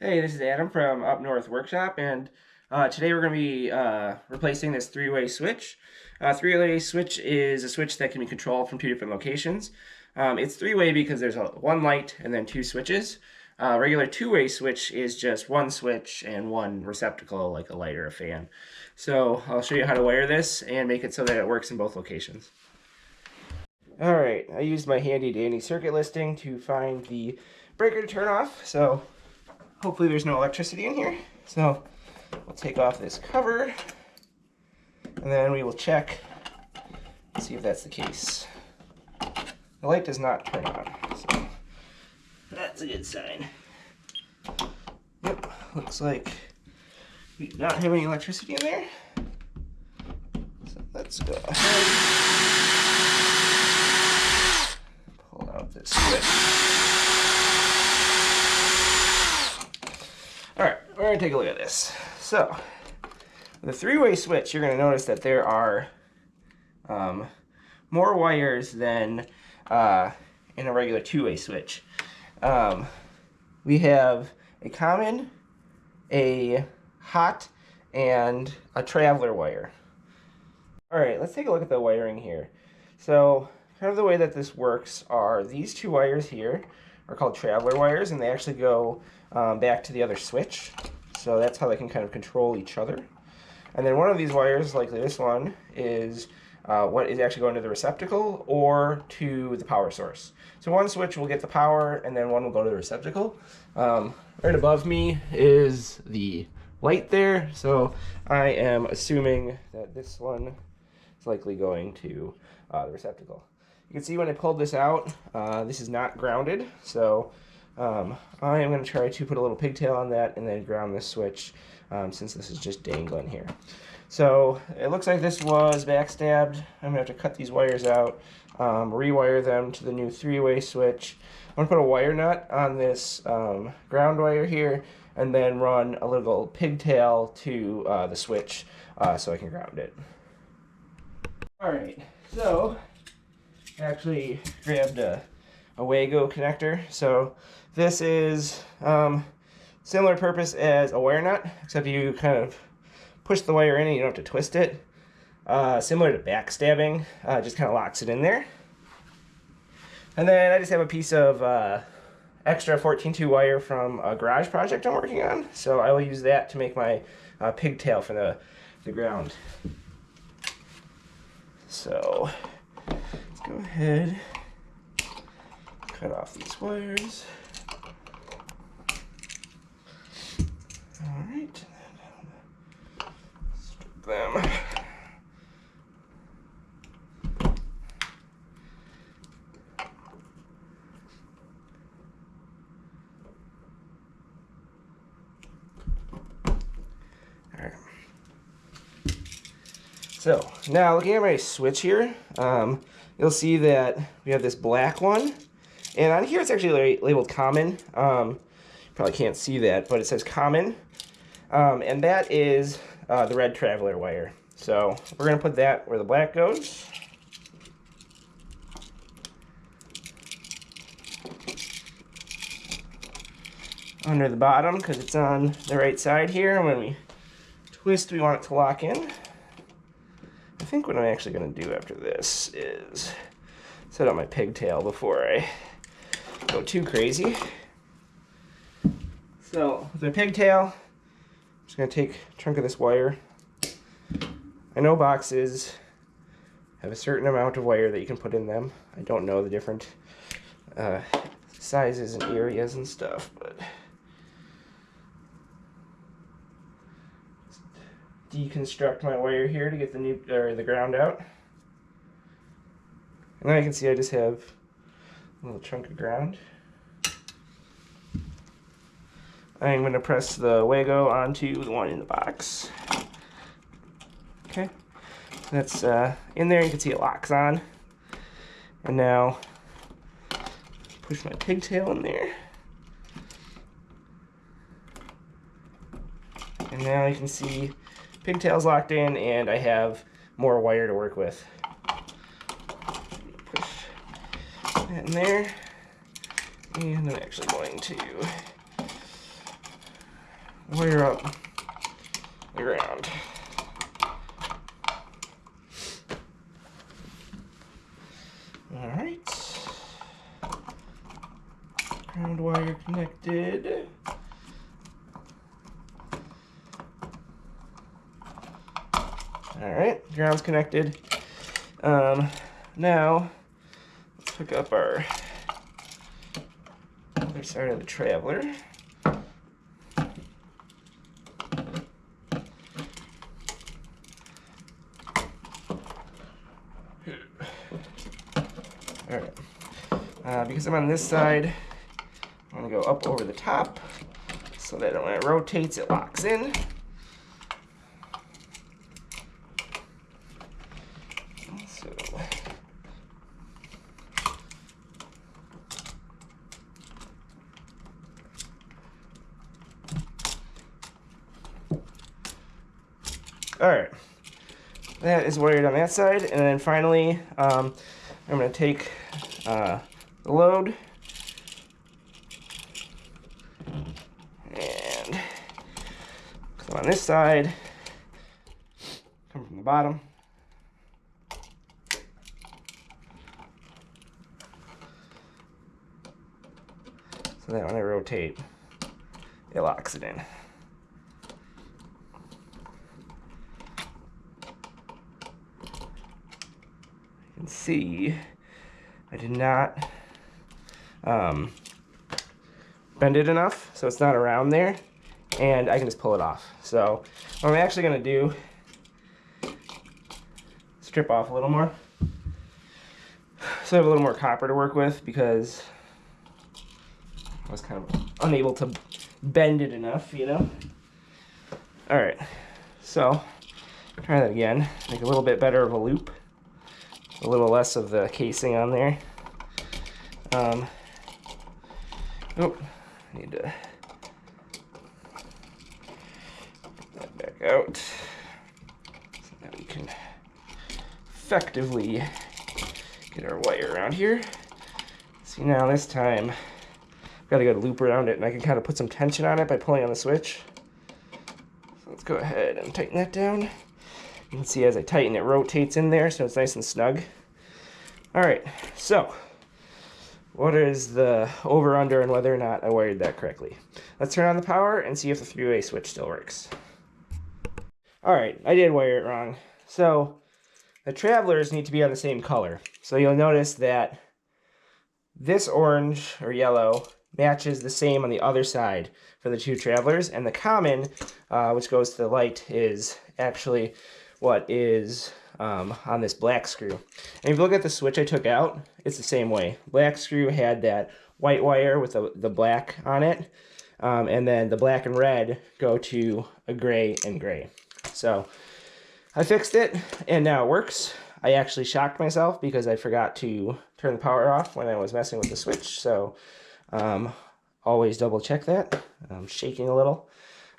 Hey, this is Adam from Up North Workshop, and today we're going to be replacing this three-way switch. Three-way switch is a switch that can be controlled from two different locations. It's three-way because there's one light and then two switches. Regular two-way switch is just one switch and one receptacle, like a light or a fan. So I'll show you how to wire this and make it so that it works in both locations. All right, I used my handy dandy circuit listing to find the breaker to turn off. So hopefully there's no electricity in here. So we'll take off this cover and then we will check and see if that's the case. The light does not turn on, so that's a good sign. Yep, looks like we do not have any electricity in there. So let's go ahead, pull out this switch. Alright, we're going to take a look at this. So, with a three-way switch, you're going to notice that there are more wires than in a regular two-way switch. We have a common, a hot, and a traveler wire. Alright, let's take a look at the wiring here. So, kind of the way that this works are these two wires here are called traveler wires, and they actually go back to the other switch. So that's how they can kind of control each other. And then one of these wires, likely this one, is what is actually going to the receptacle or to the power source. So one switch will get the power, and then one will go to the receptacle. Right above me is the light there, so I am assuming that this one is likely going to the receptacle. You can see when I pulled this out, this is not grounded, so I am going to try to put a little pigtail on that and then ground this switch since this is just dangling here. So it looks like this was backstabbed. I'm going to have to cut these wires out, rewire them to the new three-way switch. I'm going to put a wire nut on this ground wire here and then run a little pigtail to the switch so I can ground it. Alright, so I actually grabbed a Wago connector. So this is similar purpose as a wire nut, except you kind of push the wire in and you don't have to twist it. Similar to backstabbing, just kind of locks it in there. And then I just have a piece of extra 14-2 wire from a garage project I'm working on. So I will use that to make my pigtail for the ground. So let's go ahead, cut off these wires. All right, strip them. All right. So now looking at my switch here, you'll see that we have this black one, and on here it's actually labeled common. Probably can't see that, but it says common, and that is the red traveler wire. So we're going to put that where the black goes. Under the bottom, because it's on the right side here, and when we twist we want it to lock in. I think what I'm actually going to do after this is set up my pigtail before I go too crazy. So with my pigtail, I'm just going to take a chunk of this wire. I know boxes have a certain amount of wire that you can put in them. I don't know the different sizes and areas and stuff, but deconstruct my wire here to get the ground out. And then I can see I just have a little chunk of ground. I'm going to press the Wago onto the one in the box. Okay, that's in there. You can see it locks on. And now push my pigtail in there. And now you can see pigtail's locked in, and I have more wire to work with. Push that in there, and I'm actually going to wire up the ground. All right. Ground wire connected. All right, ground's connected. Now, let's hook up our other side of the Traveler. All right, because I'm on this side, I'm gonna go up over the top so that when it rotates, it locks in. All right, that is wired on that side, and then finally, I'm going to take the load and come on this side, come from the bottom. So that when I rotate, it locks it in. You can see I did not bend it enough, so it's not around there, and I can just pull it off. So what I'm actually going to do, strip off a little more, so I have a little more copper to work with, because I was kind of unable to bend it enough, you know? All right, so try that again, make a little bit better of a loop, a little less of the casing on there. Oh, I need to get that back out so that we can effectively get our wire around here. See, now this time I've got a good loop around it, and I can kind of put some tension on it by pulling on the switch. So let's go ahead and tighten that down. You can see as I tighten, it rotates in there, so it's nice and snug. All right, so what is the over-under and whether or not I wired that correctly? Let's turn on the power and see if the three-way switch still works. All right, I did wire it wrong. So the Travelers need to be on the same color. So you'll notice that this orange or yellow matches the same on the other side for the two Travelers, and the common, which goes to the light, is actually what is on this black screw. And if you look at the switch I took out, it's the same way. Black screw had that white wire with the black on it, and then the black and red go to a gray and gray. So I fixed it, and now it works. I actually shocked myself because I forgot to turn the power off when I was messing with the switch, so always double check that. I'm shaking a little.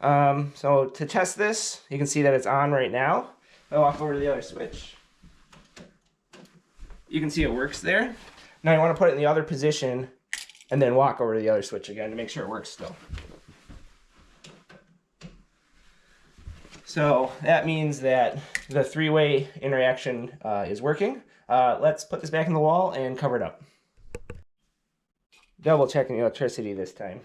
So to test this, you can see that it's on right now. I'll walk over to the other switch. You can see it works there. Now you want to put it in the other position and then walk over to the other switch again to make sure it works still. So that means that the three-way interaction is working. Let's put this back in the wall and cover it up. Double checking the electricity this time.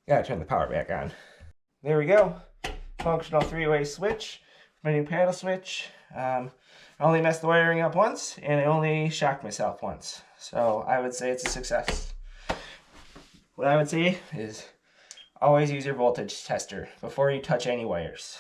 Gotta turn the power back on. There we go. Functional three-way switch. My new paddle switch. I only messed the wiring up once, and I only shocked myself once. So I would say it's a success. what I would say is always use your voltage tester before you touch any wires.